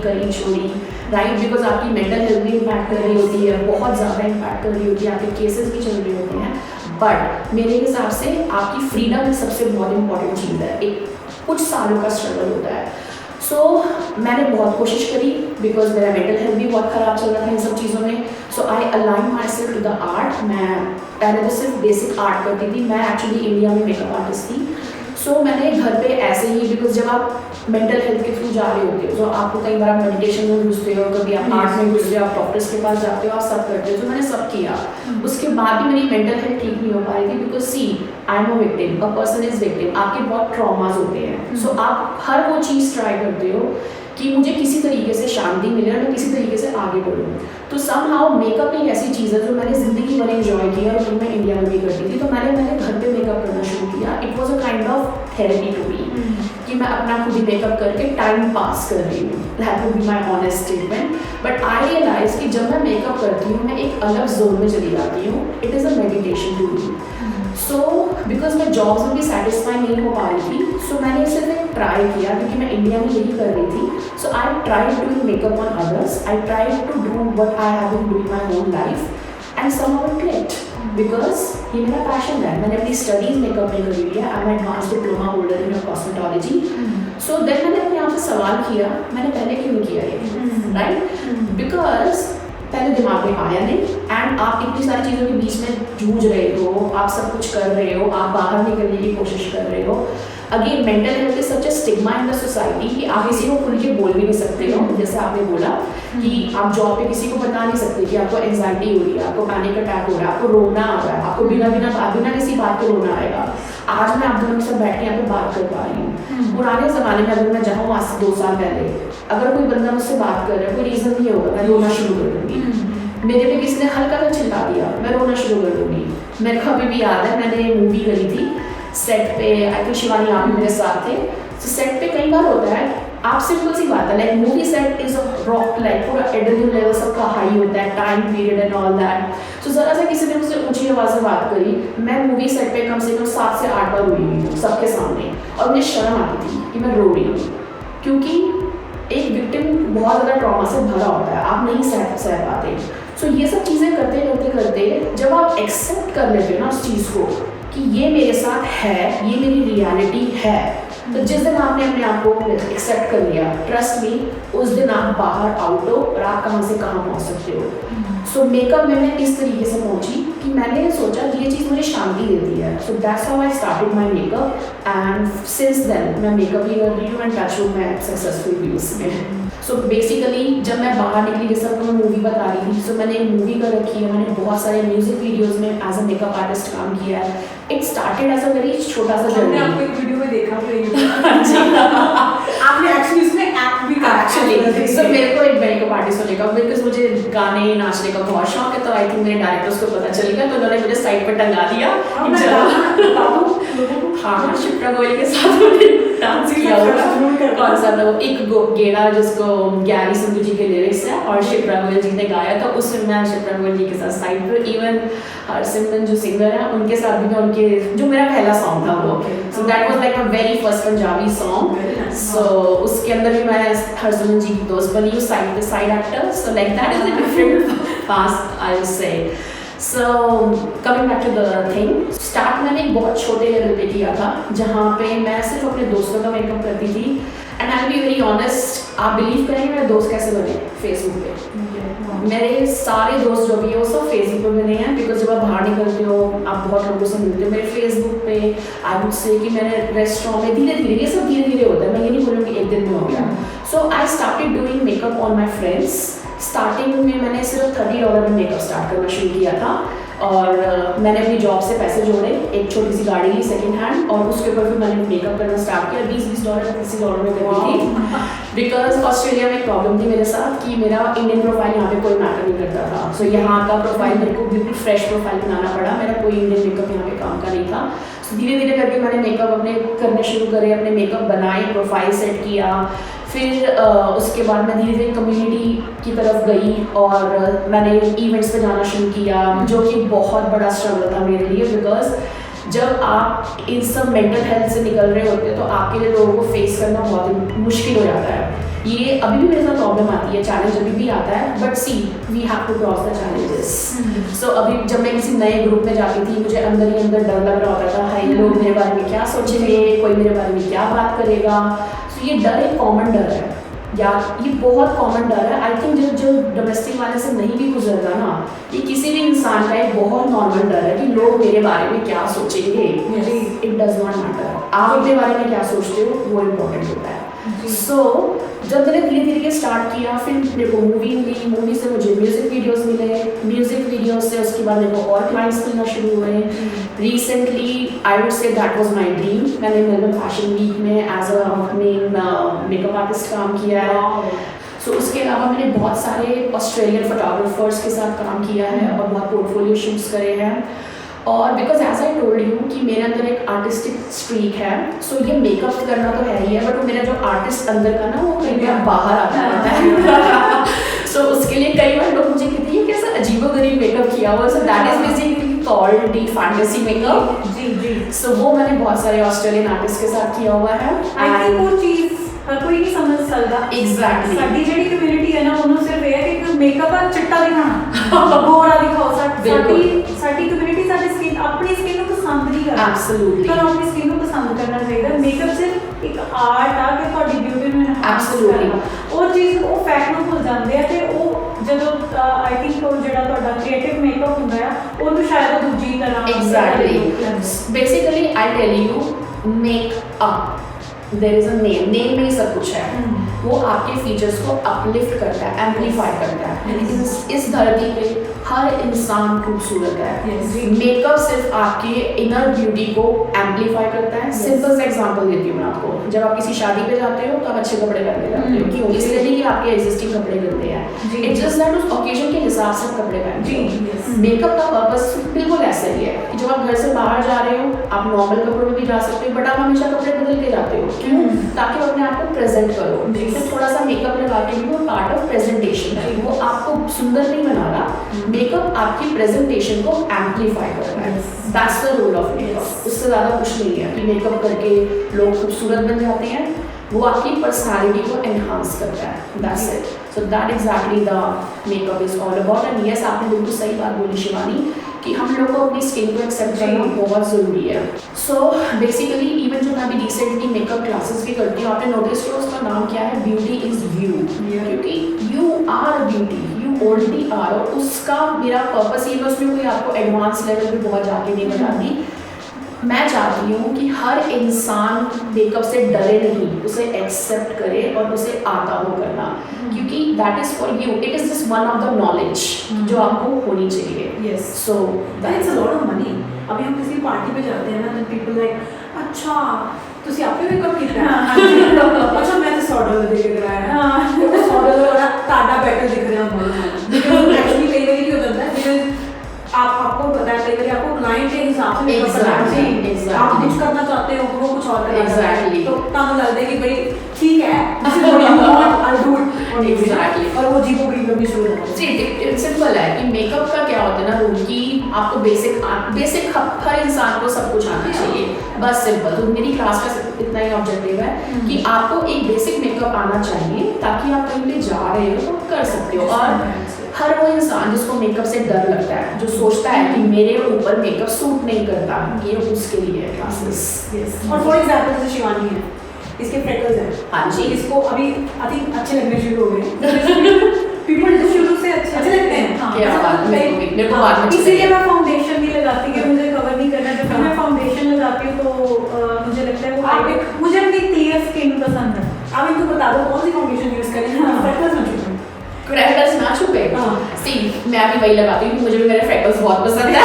राइट, बिकॉज आपकी मेंटल हेल्थ भी इम्पैक्ट कर रही होती है, बहुत ज़्यादा इम्पैक्ट कर रही होती है, आपके केसेस भी चल रहे होते हैं। बट मेरे हिसाब से आपकी फ्रीडम सबसे बहुत इंपॉर्टेंट चीज़ है। एक कुछ सालों का स्ट्रगल होता है। सो मैंने बहुत कोशिश करी, बिकॉज मेरा मेंटल हेल्थ भी बहुत ख़राब चल रहा था इन सब चीज़ों में। So I align myself to the art. मैं पहले तो सिर्फ बेसिक आर्ट करती थी, मैं एक्चुअली इंडिया में मेकअप आर्टिस्ट थी। सो मैंने घर पे ऐसे ही, बिकॉज जब आप मेंटल हेल्थ के थ्रू जा रहे होते हो, तो आपको कई बार आप मेडिटेशन में घुसते हो, कभी आप आर्ट में घुसते हो, आप डॉक्टर्स के पास जाते हो, आप सब करते हो। तो मैंने सब किया, उसके बाद भी मेरी मेंटल हेल्थ ठीक नहीं हो पा रही थी, because see I am a victim, a person is victim. आपके बहुत ट्रॉमाज होते हैं। सो आप हर वो चीज़ ट्राई करते हो कि मुझे किसी तरीके से शांति मिले और मैं किसी तरीके से आगे बढ़ूँ। तो समहाउ मेकअप एक ऐसी चीज़ है जो मैंने ज़िंदगी भर एंजॉय किया और फिर मैं इंडिया में भी करती थी। तो मैंने घर पे मेकअप करना शुरू किया। It was a kind of therapy to me, कि मैं अपना खुद ही मेकअप करके टाइम पास कर रही हूँ. That would be my honest statement. But I realise कि जब मैं मेकअप करती हूँ मैं एक अलग जोन में चली जाती हूँ. It is a meditation to me. So because मैं जॉब्स में भी सेटिस्फाई नहीं हो पा रही थी, सो मैंने सिर्फ एक ट्राई किया, क्योंकि मैं इंडिया में यही कर रही थी. So I try doing makeup on others. I try to do what I have been doing my own life and somehow it clicked, because ये मेरा पैशन है. मैंने अपनी स्टडीज मेकअप में करी हुई है. I am advance diploma holder in cosmetology. So then मैंने अपने आप से सवाल किया, मैंने पहले क्यों नहीं किया ये, राइट? बिकॉज पहले दिमाग में आया नहीं, एंड आप इतनी सारी चीज़ों के बीच में जूझ रहे हो, आप सब कुछ कर रहे हो, आप बाहर निकलने की कोशिश कर रहे हो. Again mental health is such a stigma in the society कि आप किसी को खुल के बोल भी नहीं सकते हो. जैसे आपने बोला कि आप जॉब पे किसी को बता नहीं सकते कि आपको एंजाइटी हो रही है, आपको पैनिक अटैक हो रहा है, आपको रोना आ रहा है, आपको बिना किसी बात के रोना आएगा. आज मैं आप दोनों के साथ बैठ के यहाँ पे बात कर पा रही हूँ. पुराने ज़माने में अगर मैं जाऊँ आज से 2 साल पहले, अगर कोई बंदा मुझसे बात कर रहा है, कोई रीज़न नहीं होगा, मैं रोना शुरू कर दूँगी. मेरे पे किसी ने हल्का सा चिल्ला दिया, मैं रोना शुरू कर दूँगी. मेरे को अभी भी याद है, मैंने मूवी करी थी सेट पे. आई थिंक शिवानी आप भी मेरे साथ थे. तो सेट पे कई बार होता है, आप सिंपल सी बात है, like movie set is a rock, like पूरा एड्रेनलिन लेवल सबका हाई होता है, time period and all that. So ज़रा सा किसी ने मुझसे ऊंची आवाज़ से बात करी, मैं मूवी सेट पे कम से कम 7 से 8 बार रोई हुई हूँ सबके सामने, और मुझे शर्म आती थी कि मैं रो रही हूँ, क्योंकि एक विक्टिम बहुत ज़्यादा ट्रॉमा से भरा होता है, आप नहीं सह पाते. सो ये सब चीज़ें करते करते करते जब आप एक्सेप्ट कर लेते हो ना उस चीज़ को कि ये मेरे साथ है, ये मेरी रियलिटी है, तो जिस दिन आपने अपने आप को एक्सेप्ट कर लिया, ट्रस्ट मी, उस दिन आप बाहर आउट हो और आप कहाँ से कहाँ पहुँच सकते हो. सो मेकअप में मैं इस तरीके से पहुँची कि मैंने सोचा ये चीज़ मुझे शांति देती है. So that's how I started my makeup, and since then मैं मेकअप ही कर रही हूँ एंड टच वुड मैं सक्सेसफुल भी उसमें. सो बेसिकली जब मैं बाहर निकली, जैसे आपको मैं मूवी बता रही थी, सो मैंने एक मूवी कर रखी है, मैंने बहुत सारे म्यूजिक वीडियोज़ में एज अ मेकअप आर्टिस्ट काम किया है. It started as a very छोटा सा जर्नी. आपको एक वीडियो में देखा आपने एक्चुअली इसमें एक्ट भी करा. एक्चुअली सो मेरे को एक मेकअप आर्टिस्ट होने का, बिकॉज मुझे गाने नाचने का बहुत शौक है, तो आई थिंक मेरे डायरेक्टर्स को पता चल गया, तो उन्होंने मुझे साइड पर टंगा दिया. हाँ, शिप्रा गोयल के साथ डांस किया होगा. कौन सा था वो, एक गेड़ा जिसको गैरी संधू जी के लिरिक्स है और शिप्रा गोयल जी ने गाया, तो उसमें मैं शिप्रा गोयल जी के साथ साइड पर, इवन हरसिमरन जो सिंगर है उनके साथ भी मैं उनके, जो मेरा पहला सॉन्ग था वो, so that was like my very first Punjabi song. So उसके अंदर भी मैं हरसिमरन जी की दोस्त बनी हूँ, side actor. So like that is a different past I would say. So coming back to the thing, start मैंने एक बहुत छोटे लेवल पे किया था, जहाँ पे मैं सिर्फ अपने दोस्तों का मेकअप करती थी. And I be very honest, आप बिलीव करेंगे मेरे दोस्त कैसे बने? फेसबुक पे. मेरे सारे दोस्त जो भी है वो सब फेसबुक पे बने हैं, बिकॉज जब आप बाहर निकलते हो आप बहुत लोगों से मिलते हो. मेरे फेसबुक पे आई वुड से कि मैंने रेस्टोरेंट में धीरे धीरे, ये सब धीरे धीरे होता है, मैं ये नहीं बोलूँगी एक दिन में हो गया. So I started doing makeup on my friends. Starting में मैंने सिर्फ $30 में मेकअप स्टार्ट करना शुरू किया था, और मैंने अपनी जॉब से पैसे जोड़े, एक छोटी सी गाड़ी ली सेकंड हैंड, और उसके ऊपर फिर मैंने मेकअप करना स्टार्ट किया. $20 $30 में करती थी, बिकॉज ऑस्ट्रेलिया में एक प्रॉब्लम थी मेरे साथ कि मेरा इंडियन प्रोफाइल यहाँ पे कोई मैटर नहीं करता था. सो यहाँ का प्रोफाइल मेरे को बिल्कुल फ्रेश प्रोफाइल बनाना पड़ा, मेरा कोई इंडियन मेकअप यहाँ पे काम का नहीं था. सो धीरे धीरे करके मैंने मेकअप अपने करने शुरू करे, अपने मेकअप बनाए, प्रोफाइल सेट किया. फिर उसके बाद मैं धीरे धीरे कम्युनिटी की तरफ गई और मैंने इवेंट्स पे जाना शुरू किया, जो कि बहुत बड़ा स्ट्रगल था मेरे लिए, बिकॉज जब आप इन सब मेंटल हेल्थ से निकल रहे होते हैं तो आपके लिए लोगों को फेस करना बहुत मुश्किल हो जाता है. ये अभी भी मेरे साथ प्रॉब्लम आती है, चैलेंज अभी भी आता है, but see we have to cross the challenges. So अभी जब मैं किसी नए ग्रुप में जाती थी, मुझे अंदर ही अंदर डर लग रहा होता था, हाय लोग मेरे बारे में क्या सोचेंगे, कोई मेरे बारे में क्या बात करेगा. सो ये डर एक कॉमन डर है, या ये बहुत कॉमन डर है. आई थिंक जो डोमेस्टिक वाले से नहीं भी गुजरता ना, ये किसी भी इंसान का एक बहुत नॉर्मल डर है कि लोग मेरे बारे में क्या सोचेंगे. इट डज नॉट मैटर, आप अपने बारे में क्या सोचते हो वो इम्पोर्टेंट होता है. सो जब मैंने धीरे धीरे स्टार्ट किया, फिर मेरे को मूवी मिली, मूवी से मुझे म्यूज़िक वीडियोस मिले, म्यूज़िक वीडियोस से उसके बाद मेरे को और क्लाइंट्स मिलना शुरू हुए. Recently I would say that was my dream. मैंने मेलबर्न फैशन वीक में as a main makeup artist काम किया है. सो उसके अलावा मैंने बहुत सारे ऑस्ट्रेलियन फोटोग्राफर्स के साथ काम किया है और बहुत पोर्टफोलियो शूट्स करे हैं. और because as I told you कि मेरे अंदर एक आर्टिस्टिक स्ट्रीक है, सो ये मेकअप करना तो है ही है, बट वो मेरा जो आर्टिस्ट अंदर का ना वो कहीं बार बाहर आता रहता है। सो उसके लिए कई बार लोग मुझे कहते हैं कैसा अजीबोगरीब मेकअप किया हुआ, so that is basically called the fantasy makeup. जी जी। सो वो मैंने बहुत सारे ऑस्ट्रेलियन आर्टिस्ट के साथ किया हुआ है। आई थिंक वो चीज़ हर कोई नहीं समझ सकता। Exactly. ਸਾਡੀ ਜਿਹੜੀ ਕਮਿਊਨਿਟੀ ਹੈ ਨਾ ਉਹਨੂੰ ਸਿਰਫ ਇਹ ਹੈ ਕਿ ਇੱਕ ਮੇਕਅਪ ਆ ਚਿੱਟਾ ਦਿਖਾਣਾ ਗੋਰਾ ਦਿਖਾਓ। ਸਾਡੀ ਕਮਿਊਨਿਟੀ ਸਾਡੀ ਸਕਿਨ ਆਪਣੀ ਸਕਿਨ ਨੂੰ ਪਸੰਦ ਨਹੀਂ ਕਰਦੀ। Absolutely. ਤੁਹਾਨੂੰ ਆਪਣੀ ਸਕਿਨ ਨੂੰ ਪਸੰਦ ਕਰਨਾ ਚਾਹੀਦਾ। ਮੇਕਅਪ ਸਿਰਫ ਇੱਕ ਆਰਟ ਆ ਕਿ ਤੁਹਾਡੀ ਬਿਊਟੀ ਨੂੰ enhance Absolutely. ਕਰਨਾ। ਉਹ ਚੀਜ਼ ਉਹ ਫੈਕਟ ਨੂੰ ਭੁੱਲ ਜਾਂਦੇ ਆ ਤੇ ਉਹ ਜਦੋਂ ਆਈ ਥਿੰਕ ਉਹ ਜਿਹੜਾ ਤੁਹਾਡਾ ਕ੍ਰੀਏਟਿਵ ਮੇਕਅਪ ਹੁੰਦਾ ਆ ਉਹਨੂੰ ਸ਼ਾਇਦ ਉਹ ਦੂਜੀ ਤਰ੍ਹਾਂ Exactly. ਲੱਗਦਾ। Basically, I tell you, make up. There is a name. Name में ही सब कुछ है। वो आपके फीचर्स को अपलिफ्ट करता है, एम्पलीफाई करता है। इस धरती पे हर इंसान खूबसूरत है। Yes. मेकअप सिर्फ आपके इनर ब्यूटी को एम्पलीफाई करता है। सिंपल सा एग्जांपल देती हूँ मैं आपको। जब आप किसी शादी पे जाते हो तो आप अच्छे कपड़े पहन के जाते हो। क्यों? इसलिए नहीं कि आपके एग्जिस्टिंग कपड़े गंदे हैं। इट्स जस्ट दैट उस ओकेजन के हिसाब से आप कपड़े पहनते हो। मेकअप का पर्पस बिल्कुल ऐसा ही है कि जब आप घर से बाहर जा रहे हो आप नॉर्मल कपड़ों में भी जा सकते हो, बट आप हमेशा कपड़े बदल के जाते हो। क्यों? ताकि आप अपने आप को प्रेजेंट करो। तो थोड़ा सा मेकअप लगा के भी वो पार्ट ऑफ प्रेजेंटेशन है। वो आपको सुंदर नहीं बना रहा, मेकअप आपकी प्रेजेंटेशन को एम्पलीफाई कर रहा है। That's the role of makeup. उससे ज़्यादा कुछ नहीं है कि मेकअप करके लोग खूबसूरत बन जाते हैं। वो आपकी पर्सनालिटी को एनहांस करता है। That's it. So that exactly the makeup is all about. And yes, आपने बिल्कुल सही बात बोली शिवानी कि हम लोग को अपनी स्किन को एक्सेप्ट करना बहुत ज़रूरी है। सो बेसिकली इवन जो मैं अभी रिसेंटली मेकअप क्लासेस भी करती हूँ, आपने नोटिस किया उसका नाम क्या है? Beauty is you. क्योंकि you are beauty, you already are. और उसका मेरा पर्पस ये, मैं उसमें कोई आपको एडवांस लेवल पे बहुत जाके नहीं बताती। मैं चाहती हूँ कि हर इंसान मेकअप से डरे नहीं, उसे एक्सेप्ट करे और उसे आता हो करना, क्योंकि that is for you. It is just one of the knowledge जो आपको होनी चाहिए। Yes. So that's a lot of money. अभी हम किसी पार्टी पे जाते हैं ना तो पीपल लाइक अच्छा ਤੁਸੀਂ ਆਪੇ ਮੇਕਅਪ ਕੀਤਾ ਹੈ। अच्छा मैं तो $100 दे के कराया है। तो $100 वाला ताड़ा बेटर दिख रहा है बिकॉज़ एक्चुअली कई बार क्या होता है बिकॉज़ आपको पता है कई बार आपको क्लाइंट के हिसाब से मेकअप करना चाहिए। आप कुछ करना चाहते हो वो कुछ और करना चाहते हैं, तो ਤੁਹਾਨੂੰ लगता है कि भाई ठीक है this is what you want I do it Exactly. और वो जीपो गरीब भी शुरू हो जी सिंपल है कि मेकअप का क्या होता है ना रूल की आपको बेसिक हर इंसान को सब कुछ आना चाहिए, बस सिंपल। तो मेरी क्लास का इतना ही ऑब्जेक्टिव है कि आपको एक बेसिक मेकअप आना चाहिए ताकि आप कहीं पे जा रहे हो तो कर सकते हो। और हर वो इंसान जिसको मेकअप से डर लगता है, जो सोचता है कि मेरे ऊपर मेकअप सूट नहीं करता, ये उसके लिए क्लासेस। और फॉर एग्जांपल जैसे शिवानी है, इसके फ्रेकल्स हैं। हाँ जी। इसको अभी आई थिंक अच्छे लगने शुरू हो गए। पीपल तो शुरू से अच्छे लगते हैं। हाँ, क्या बात है, मेरे को बाद में इसीलिए मैं फाउंडेशन नहीं लगाती कि मुझे कवर नहीं करना। जब मैं फाउंडेशन लगाती हूँ तो मुझे लगता है वो मुझे अपनी क्लियर स्किन पसंद है। आप इनको बता दो कौन सी फाउंडेशन यूज करें फ्रेकल्स ना छुपे। फ्रेकल्स ना छुपे। हाँ। सी मैं भी वही लगाती हूँ, मुझे भी मेरे फ्रेकल्स बहुत पसंद है।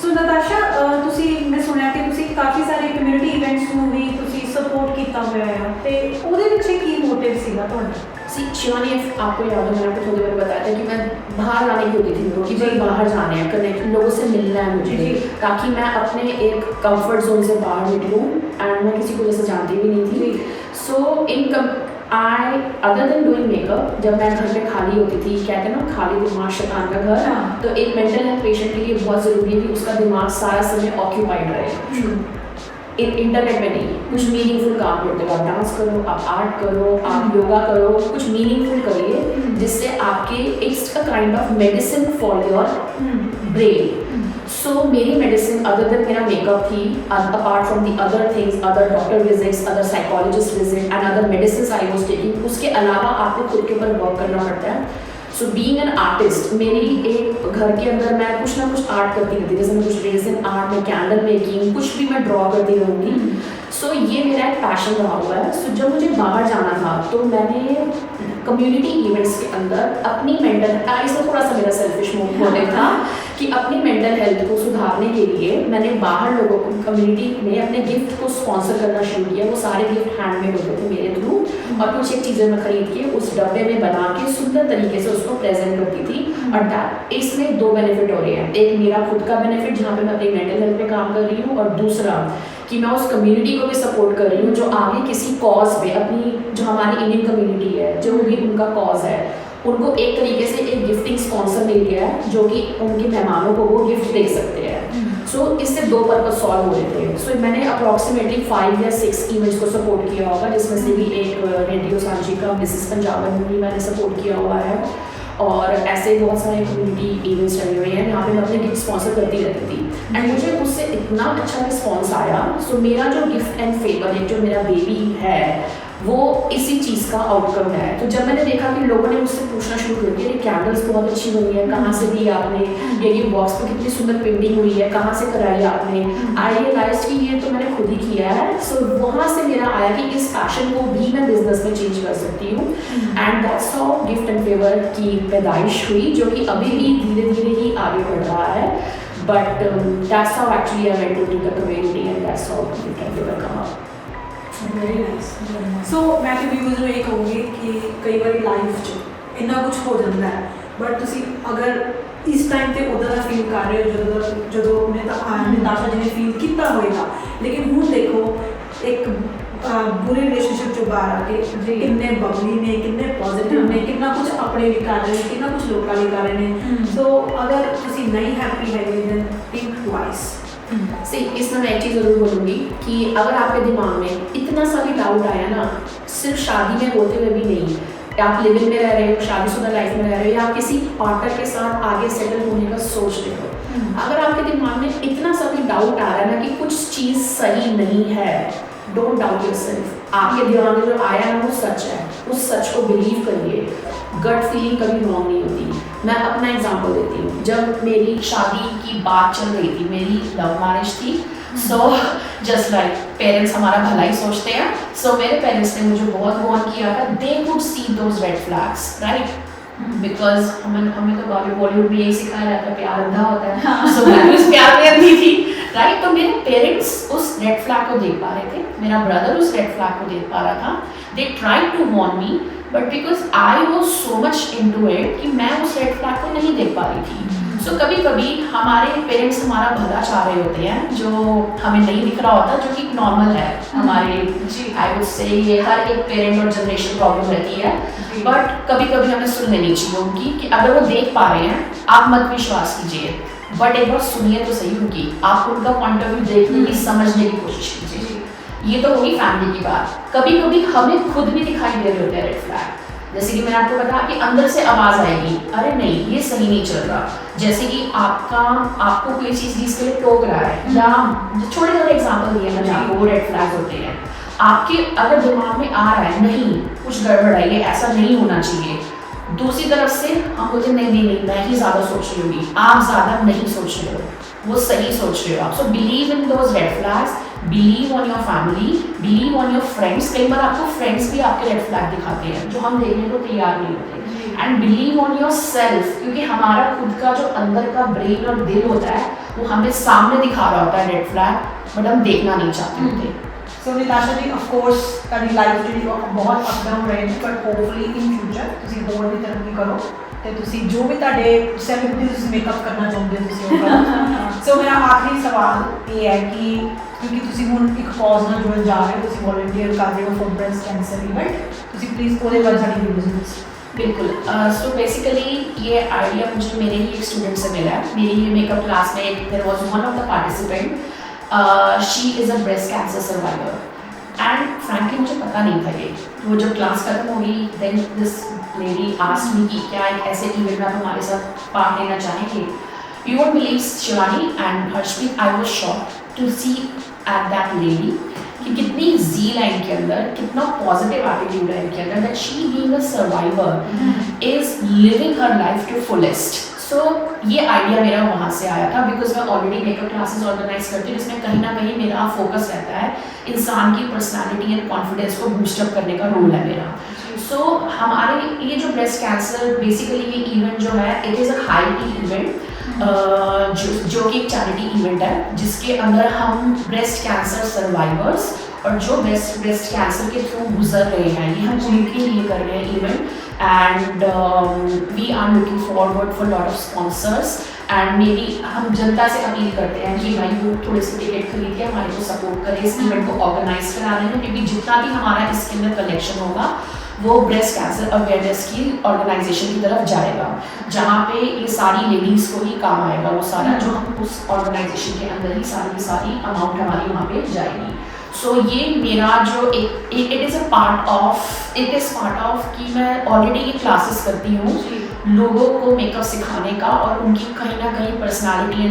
सो नताशा ਤੁਸੀਂ ਮੈਂ ਸੁਣਿਆ ਕਿ ਤੁਸੀਂ ਕਾਫੀ ਸਾਰੇ ਕਮਿਊਨਿਟੀ ਇਵੈਂਟਸ ਨੂੰ ਵੀ ਤੁਸੀਂ ਸਪੋर्ट ਕੀਤਾ ਹੋਇਆ ਹੈ ਤੇ ਉਹਦੇ ਪਿੱਛੇ ਕੀ ਮੋਟਿਵ ਸੀਗਾ ਤੁਹਾਡਾ? सी शिवानी, आपको याद हो मैंने आपको थोड़ी देर बताया था कि मैं बाहर जाने की होती थी मेरे को कि भाई बाहर जाने हैं, कनेक्ट लोगों से मिलना है मुझे, ताकि मैं अपने एक कंफर्ट जोन से बाहर निकलूँ। एंड मैं किसी को जैसे जानती भी नहीं थी। सो आई अदर देन डूइंग मेकअप, जब मैं घर पे खाली होती थी, कहते हैं ना खाली दिमाग शैतान का घर, तो एक मेंटल हेल्थ पेशेंट के लिए बहुत ज़रूरी है कि उसका दिमाग सारा समय ऑक्यूपाइड रहे। इंटरनेट में नहीं, कुछ मीनिंगफुल काम करते हो, आप डांस करो, आप आर्ट करो, आप योगा करो, कुछ मीनिंगफुल करिए जिससे आपके it's a kind of medicine for your brain. So मेरी मेडिसिन अदर देन मेरा मेकअप थी, apart from the other things, other doctor visits, other psychologist visit and other medicine I was taking, उसके अलावा आपको खुद के ऊपर वर्क करना पड़ता है। सो बीइंग एन आर्टिस्ट, मेरी एक घर के अंदर मैं कुछ ना कुछ आर्ट करती रहती, जैसे मैं कुछ रेजिन आर्ट में कैंडल मेकिंग कुछ भी मैं ड्रॉ करती रहूँगी। सो ये मेरा एक पैशन रहा हुआ है। सो जब मुझे बाहर जाना था तो मैंने कम्युनिटी इवेंट्स के अंदर अपनी मेंटल इसमें थोड़ा सा मेरा सेल्फिश मोटिव था कि अपनी मेंटल हेल्थ को सुधारने के लिए मैंने बाहर लोगों को कम्युनिटी में अपने गिफ्ट को स्पॉन्सर करना शुरू किया। वो सारे गिफ्ट हैंडमेड होते थे मेरे थ्रू, और कुछ एक चीज़ें मैं खरीद के उस डब्बे में बना के सुंदर तरीके से उसको प्रेजेंट करती थी। और इसमें 2 बेनिफिट हो रहे हैं, एक मेरा खुद का बेनिफिट जहाँ पे मैं अपनी मेंटल हेल्थ पे काम कर रही हूँ, और दूसरा कि मैं उस कम्युनिटी को भी सपोर्ट कर रही हूँ जो आगे किसी कॉज पे, अपनी जो हमारी इंडियन कम्युनिटी है, जो भी उनका कॉज है, उनको एक तरीके से एक गिफ्टिंग स्पॉन्सर मिल गया है जो कि उनके मेहमानों को वो गिफ्ट दे सकते हैं। सो इससे 2 पर्पज सॉल्व हो रहे थे। सो मैंने अप्रॉक्सीमेटली 5 या 6 इवेंट्स को सपोर्ट किया होगा, जिसमें से भी एक रेडियो सांची का मिसेस पंजाबन में भी मैंने सपोर्ट किया हुआ है, और ऐसे बहुत सारे कम्युनिटी इवेंट्स चले हुए हैं जहाँ पे मैं अपने गिफ्ट स्पॉन्सर करती रहती थी। एंड मुझे उससे इतना अच्छा रिस्पॉन्स आया। सो मेरा जो गिफ्ट एंड फेवर है, जो मेरा बेबी है, वो इसी चीज़ का आउटकम है। तो जब मैंने देखा कि लोगों ने मुझसे पूछना शुरू कर दिया, ये कैंडल्स बहुत अच्छी बनी है, कहाँ से दी आपने, ये बॉक्स पे कितनी सुंदर पेंटिंग हुई है, कहाँ से कराई आपने, आई रियलाइज कि ये तो मैंने खुद ही किया है। सो वहाँ से मेरा आया कि इस पैशन को भी मैं बिजनेस में चेंज कर सकती हूँ। And that's how gift and favour की पैदाइश हुई, जो कि अभी भी धीरे धीरे ही आगे बढ़ रहा है। But that's how actually I went to the community and that's how gift and favour come up. Very nice. So मैं तो व्यूअर्स ਨੂੰ ਇਹ ਕਹੂੰਗੀ ਕਿ ਕਈ ਵਾਰੀ ਲਾਈਫ 'ਚ ਇੰਨਾ ਕੁਝ ਹੋ ਜਾਂਦਾ ਹੈ, ਬਟ ਤੁਸੀਂ ਅਗਰ ਇਸ ਟਾਈਮ ਤੇ ਉਦਾਂ ਦਾ ਫੀਲ ਕਰ ਰਹੇ ਹੋ ਜਦੋਂ ਨਿਤਾਸ਼ਾ ਜੀ ਨੇ ਫੀਲ ਕੀਤਾ ਹੋਏਗਾ, ਲੇਕਿਨ ਹੁਣ ਦੇਖੋ ਇੱਕ ਬੁਰੇ ਰਿਲੇਸ਼ਨਸ਼ਿਪ 'ਚੋਂ ਬਾਹਰ ਆ ਕੇ ਕਿੰਨੇ ਬਬਲੀ ਨੇ, ਕਿੰਨੇ ਪੋਜ਼ਿਟਿਵ ਨੇ, ਕਿੰਨਾ ਕੁਝ ਆਪਣੇ ਲਈ ਕਰ ਰਹੇ ਨੇ, ਕਿੰਨਾ ਕੁਝ ਲੋਕਾਂ ਲਈ ਕਰ ਰਹੇ ਨੇ। ਸੋ ਅਗਰ ਤੁਸੀਂ ਨਹੀਂ हैप्पी ਹੈਗੇ ਦੈਨ ਥਿੰਕ ਟਵਾइस। इसमें मैं एक चीज़ ज़रूर बोलूँगी कि अगर आपके दिमाग में इतना सा भी डाउट आया ना, सिर्फ शादी में होते हुए भी नहीं, आप लिव इन में रह रहे हो, शादीशुदा लाइफ में रह रहे हो, या आप किसी पार्टनर के साथ आगे सेटल होने का सोच रहे हो, अगर आपके दिमाग में इतना सा भी डाउट आ रहा है ना कि कुछ चीज़ सही नहीं है, डोंट डाउट योरसेल्फ। आपके दिमाग में जो आया ना वो सच है, उस सच को बिलीव करिए। गट फीलिंग कभी रॉन्ग नहीं होती। मैं अपना एग्जांपल देती हूँ। जब मेरी शादी की बात चल रही थी, मेरी लव मैरिज थी, सो जस्ट लाइक पेरेंट्स हमारा भला ही सोचते हैं, सो मेरे पेरेंट्स ने मुझे बहुत वार्न किया था, they would see those red flags, right, because हमें तो बॉलीवुड में यही सिखाया जाता है प्यार अंधा होता है। सो मैं भी उस प्यार में अंधी थी, राइट। तो मेरे पेरेंट्स उस रेड फ्लैग को देख पा रहे थे, मेरा ब्रदर उस रेड फ्लैग को देख पा रहा था। They tried to warn me, but because I was so much into it कि मैं उस रेड फ्लैग को नहीं देख पा रही थी। सो कभी कभी हमारे पेरेंट्स हमारा भला चाह रहे होते हैं, जो हमें नहीं दिख रहा होता, जो कि नॉर्मल है हमारे, आई वुड से ये हर एक पेरेंट और जनरेशन प्रॉब्लम रहती है। बट कभी कभी हमें सुन लेनी चाहिए उनकी, कि अगर वो देख पा रहे हैं आप मत विश्वास कीजिए, बट एक बार सुनिए तो सही उनकी, आप उनका पॉइंट ऑफ व्यू देखने की, समझने की कोशिश कीजिए। ये तो होगी फैमिली की बात। कभी कभी हमें खुद भी दिखाई दे रहे होते हैं रेड फ्लैग, जैसे कि मैंने आपको बताया कि अंदर से आवाज़ आएगी, अरे नहीं ये सही नहीं चल रहा। जैसे कि आपको कोई चीज़ जिसके लिए टोक रहा है, या छोटे छोटे एग्जाम्पल दिए मैंने आपको, वो रेड फ्लैग होते हैं। आपके अगर दिमाग में आ रहा है नहीं कुछ गड़बड़ है, ये ऐसा नहीं होना चाहिए, दूसरी तरफ से हम बोलते नहीं मैं ही ज़्यादा सोच रही होगी, आप ज़्यादा नहीं सोच रहे हो, वो सही सोच रहे हो आप। So believe in those red flags, believe on your family, believe on your friends. कई बार आपको फ्रेंड्स भी आपके रेड फ्लैग दिखाते हैं जो हम देखने को तैयार नहीं होते। And believe on your self, क्योंकि हमारा खुद का जो अंदर का ब्रेन और दिल होता है वो हमें सामने दिखा रहा होता है रेड फ्लैग, बट हम देखना नहीं चाहते होते। सो निताशा जी, ऑफ कोर्स ਤੁਹਾਡੀ ਲਾਈਫ ਜਿਹੜੀ ਬਹੁਤ ਅਪ ਡਾਊਨ ਰਹੇ ਨੇ, ਬਟ ਹੋਪਫੁਲੀ ਇਨ ਫਿਊਚਰ ਤੁਸੀਂ ਹੋਰ ਵੀ ਤਰੱਕੀ ਕਰੋ ਤੇ ਤੁਸੀਂ ਜੋ ਵੀ ਤੁਹਾਡੇ ਸੈਲਿਬ੍ਰਿਟੀ ਤੁਸੀਂ ਮੇਕਅਪ ਕਰਨਾ ਚਾਹੁੰਦੇ ਹੋ ਤੁਸੀਂ ਉਹ ਕਰੋ। ਸੋ ਮੇਰਾ ਆਖਰੀ ਸਵਾਲ ਇਹ ਹੈ ਕਿ ਕਿਉਂਕਿ ਤੁਸੀਂ ਹੁਣ ਇੱਕ ਕਾਜ਼ ਨਾਲ ਜੁੜਨ ਜਾ ਰਹੇ ਹੋ, ਤੁਸੀਂ ਵॉलंटियर कर रहे हो फॉर ब्रेस्ट कैंसर इवेंट, ਤੁਸੀਂ प्लीज़ ਉਹਦੇ ਬਾਰੇ ਸਾਡੀ ਵੀਡੀਓ ਦੱਸੋ। बिल्कुल। सो बेसिकली ये आइडिया मुझे मेरे ही एक स्टूडेंट से मिला है। मेरी मेकअप क्लास में there was one of the participant, she is a breast cancer survivor, and frankly मुझे पता नहीं था ये। वो जब क्लास खत्म होगी then this lady asked me कि क्या एक ऐसे इवेंट में आप हमारे साथ पार्ट लेना चाहेंगे। You won't believe Shivani and Harshpreet, I was shocked to see at that lady कि कितनी ज़ील है इनके अंदर, कितना पॉजिटिव एटीट्यूड है इनके अंदर, that she being a survivor is living her life to fullest. So ये आइडिया मेरा वहाँ से आया था, बिकॉज मैं ऑलरेडी मेकअप क्लासेस ऑर्गेनाइज करती हूँ जिसमें कहीं ना कहीं मेरा फोकस रहता है इंसान की पर्सनालिटी एंड कॉन्फिडेंस को बूस्टअप करने का रोल है मेरा। सो हमारे ये जो ब्रेस्ट कैंसर बेसिकली ये इवेंट जो है, it is a high tea event जो कि एक चैरिटी इवेंट है जिसके अंदर हम ब्रेस्ट कैंसर सर्वाइवर्स और जो ब्रेस्ट कैंसर के थ्रू गुजर रहे हैं ये हम उनके लिए कर रहे हैं event and we are looking forward for lot of sponsors and maybe हम जनता से अपील करते हैं कि भाई वो थोड़े से टिकट खरीद के हमारे को सपोर्ट करें इस इवेंट को ऑर्गेनाइज कराने में क्योंकि जितना भी हमारा इसके अंदर कलेक्शन होगा वो ब्रेस्ट कैंसर अवेयरनेस की ऑर्गेनाइजेशन की तरफ जाएगा जहाँ पे ये सारी लेडीज़ को ही काम आएगा वो सारा जो हम उस ऑर्गेनाइजेशन के अंदर ही सारी अमाउंट हमारी वहाँ पे जाएगी सो ये मेरा जो इट इज़ पार्ट ऑफ कि मैं ऑलरेडी ये क्लासेस करती हूँ लोगों को मेकअप सिखाने का और उनकी कहीं ना कहीं पर्सनालिटी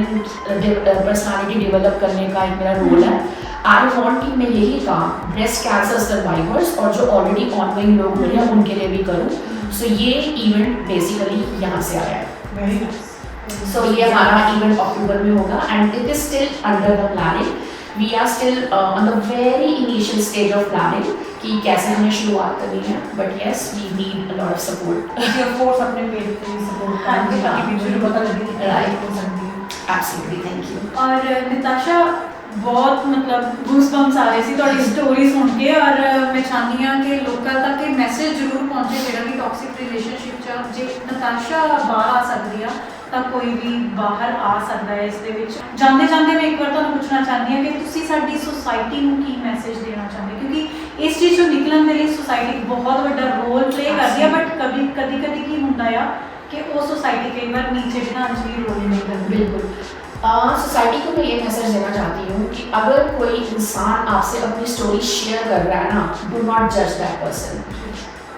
डेवलप करने का एक मेरा रोल है आई वॉन्ट कि मैं यही काम ब्रेस्ट कैंसर सर्वाइवर्स और जो ऑलरेडी ऑनलाइन लोग हुए हैं उनके लिए भी करूँ सो ये इवेंट बेसिकली यहाँ से आया है सो ये हमारा इवेंट अक्टूबर में होगा and it is still under the planning we are still on the very initial stage of planning कि कैसे हमें शुरुआत करनी है but yes we need a lot of support force अपने पेज पे सपोर्ट करके ताकि पीछे पता लगे कि Right. हो सकती है एब्सोल्युटली थैंक यू और निताशा बहुत मतलब गूसबम्स आ रहे सी ਤੁਹਾਡੀ ਸਟੋਰੀ ਸੁਣ ਕੇ ਔਰ ਮੈਂ ਚਾਹੁੰਦੀ ਹਾਂ ਕਿ ਲੋਕਾਂ ਤੱਕ ਇਹ ਮੈਸੇਜ ਜ਼ਰੂਰ ਪਹੁੰਚੇ ਜਿਹੜਾ ਵੀ ਟੌਕਸਿਕ ਰਿਲੇਸ਼ਨਸ਼ਿਪ ਚ ਜੇ ਨਿਤਾਸ਼ਾ ਬਾਹਰ ਆ ਸਕਦੀ ਆ ਤਾਂ ਕੋਈ ਵੀ ਬਾਹਰ ਆ ਸਕਦਾ ਹੈ ਇਸ ਦੇ ਵਿੱਚ ਜਾਂਦੇ ਜਾਂਦੇ ਮੈਂ ਇੱਕ ਵਾਰ ਤੁਹਾਨੂੰ ਪੁੱਛਣਾ ਚਾਹੁੰਦੀ ਹਾਂ ਕਿ ਤੁਸੀਂ ਸਾਡੀ ਸੋਸਾਇਟੀ ਨੂੰ ਕੀ ਮੈਸੇਜ ਦੇਣਾ ਚਾਹੁੰਦੇ ਕਿਉਂਕਿ ਇਸ ਚੀਜ਼ ਤੋਂ ਨਿਕਲਣ ਦੇ ਲਈ ਸੋਸਾਇਟੀ ਬਹੁਤ ਵੱਡਾ ਰੋਲ ਪਲੇ ਕਰਦੀ ਆ ਬਟ ਕਦੀ ਕਦੀ ਕੀ ਹੁੰਦਾ ਆ कि वो सोसाइटी कई बार नीचे गिराने के लिए रोल नहीं करती बिल्कुल सोसाइटी को मैं ये मैसेज देना चाहती हूँ कि अगर कोई इंसान आपसे अपनी स्टोरी शेयर कर रहा है ना डू नॉट जज दैट पर्सन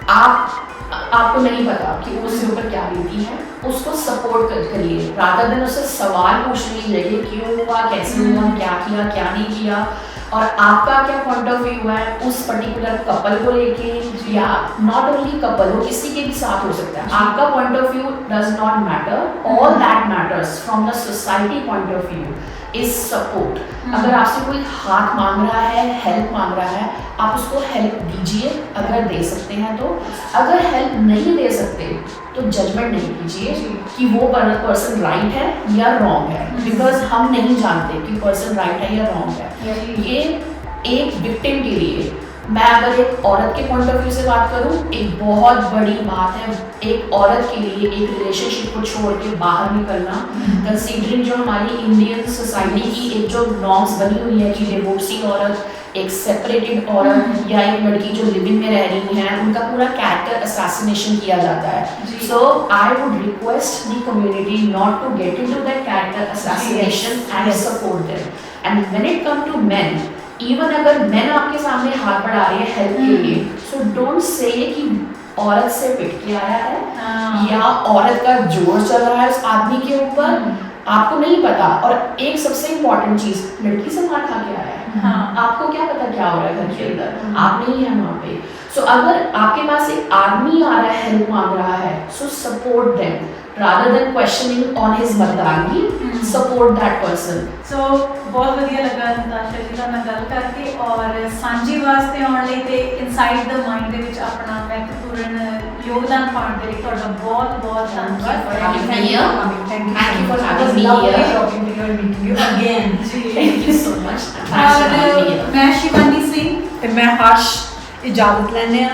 आपको नहीं पता कि उसके ऊपर क्या बीती है उसको सपोर्ट करिए रादर देन उससे सवाल पूछने की जगह क्यों हुआ कैसे हुआ क्या किया क्या नहीं किया और आपका क्या पॉइंट ऑफ व्यू है उस पर्टिकुलर कपल को लेके या नॉट ओनली कपल वो किसी के भी साथ हो सकता है आपका point of view does not matter all that matters from the society point of view is support अगर आपसे कोई हाथ मांग रहा है हेल्प मांग रहा है आप उसको हेल्प दीजिए अगर दे सकते हैं तो अगर हेल्प नहीं दे सकते तो जजमेंट नहीं कीजिए कि वो पर्सन राइट है या रॉन्ग है बिकॉज हम नहीं जानते कि पर्सन राइट है या रॉन्ग है ये एक विक्टिम के लिए मैं अगर एक औरत के पॉइंट ऑफ व्यू से बात करूं एक बहुत बड़ी बात है एक औरत के लिए एक रिलेशनशिप को छोड़ के बाहर निकलना कंसीडरिंग जो हमारी इंडियन सोसाइटी की एक जो नॉर्म्स बनी हुई है कि डिवोर्सी औरत एक सेपरेटेड औरत या एक लड़की जो लिविंग में रह रही है उनका पूरा कैरेक्टर असैसिनेशन किया जाता है so I would request the community not to get into that character assassination and support them and when it come to men even अगर मैन आपके सामने हाथ बढ़ा रही है हेल्प के लिए सो डोंट से कि औरत से पिट के आया है या औरत का जोर चल रहा है उस आदमी के ऊपर आपको नहीं पता और एक सबसे इम्पोर्टेंट चीज लड़की से मार खा के आया है आपको क्या पता क्या हो रहा है घर के अंदर आप नहीं है वहाँ पे सो अगर आपके पास एक आदमी आ रहा है हेल्प मांग रहा है so support them rather than questioning on his मर्दानगी support that person सो बहुत ਵਧੀਆ ਲੱਗਾ ਨਿਤਾਸ਼ਾ ਜੀ ਨਾਲ ਗੱਲ ਕਰਕੇ ਔਰ ਸਾਂਝੀ ਵਾਸਤੇ ਆਉਣ ਲਈ ਤੇ ਇਨਸਾਈਡ ਦ ਮਾਈਂਡ ਦੇ ਵਿੱਚ ਆਪਣਾ ਮਹੱਤਵਪੂਰਨ ਯੋਗਦਾਨ ਪਾਉਣ ਦੇ ਲਈ ਤੁਹਾਡਾ ਬਹੁਤ ਬਹੁਤ ਧੰਨਵਾਦ Thank you for having me here. Thank you for having me lovely here. talking to you and meeting you again Thank you so much. Thanks for having me here. ਮੈਂ ਸ਼ਿਵਾਨੀ ਸਿੰਘ ਤੇ ਮੈਂ ਹਰਸ਼ ਇਜਾਜ਼ਤ ਲੈਂਦੇ ਆ